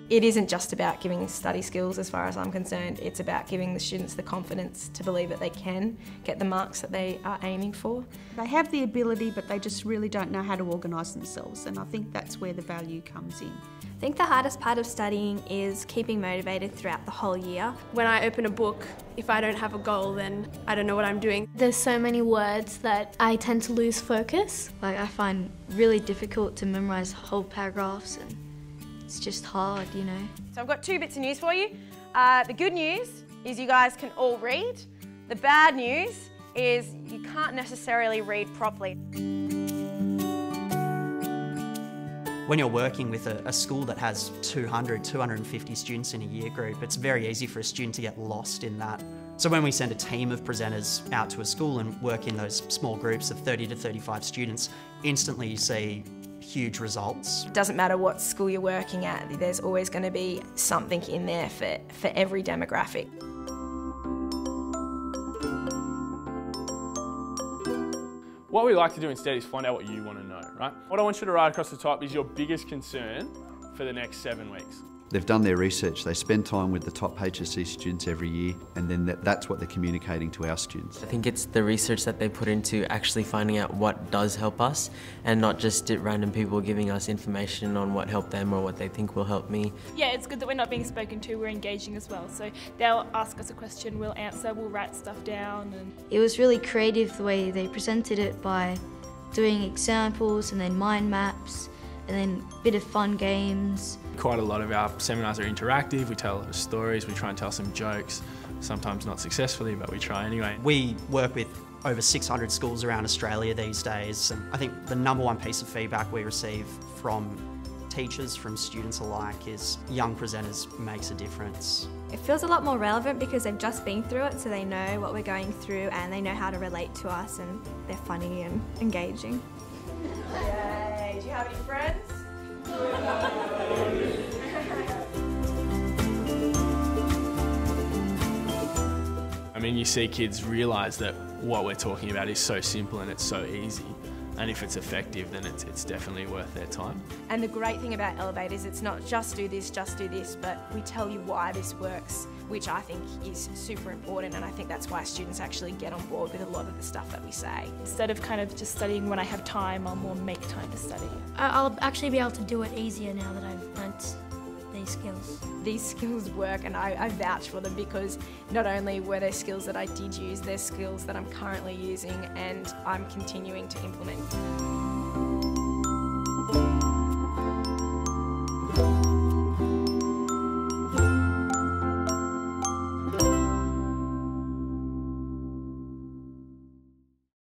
It isn't just about giving study skills as far as I'm concerned, it's about giving the students the confidence to believe that they can get the marks that they are aiming for. They have the ability, but they just really don't know how to organise themselves, and I think that's where the value comes in. I think the hardest part of studying is keeping motivated throughout the whole year. When I open a book, if I don't have a goal, then I don't know what I'm doing. There's so many words that I tend to lose focus. Like, I find really difficult to memorise whole paragraphs, and it's just hard, you know. So I've got 2 bits of news for you. The good news is you guys can all read. The bad news is you can't necessarily read properly. When you're working with a school that has 200, 250 students in a year group, it's very easy for a student to get lost in that. So when we send a team of presenters out to a school and work in those small groups of 30 to 35 students, instantly you see huge results. It doesn't matter what school you're working at, there's always going to be something in there for every demographic. What we like to do instead is find out what you want to know, right? What I want you to write across the top is your biggest concern for the next 7 weeks. They've done their research, they spend time with the top HSC students every year, and then that's what they're communicating to our students. I think it's the research that they put into actually finding out what does help us, and not just random people giving us information on what helped them or what they think will help me. Yeah, it's good that we're not being spoken to, we're engaging as well. So they'll ask us a question, we'll answer, we'll write stuff down. It was really creative the way they presented it by doing examples and then mind maps, and then a bit of fun games. Quite a lot of our seminars are interactive, we tell a lot of stories, we try and tell some jokes, sometimes not successfully, but we try anyway. We work with over 600 schools around Australia these days, and I think the #1 piece of feedback we receive from teachers, from students alike, is young presenters makes a difference. It feels a lot more relevant because they've just been through it, so they know what we're going through and they know how to relate to us, and they're funny and engaging. Yay! Do you have any friends? I mean, you see kids realise that what we're talking about is so simple and it's so easy. And if it's effective, then it's definitely worth their time. And the great thing about Elevate is it's not just do this, but we tell you why this works, which I think is super important, and I think that's why students actually get on board with a lot of the stuff that we say. Instead of kind of just studying when I have time, I'll more make time to study. I'll actually be able to do it easier now that I've learnt these skills. These skills work, and I vouch for them, because not only were there skills that I did use, there's skills that I'm currently using and I'm continuing to implement.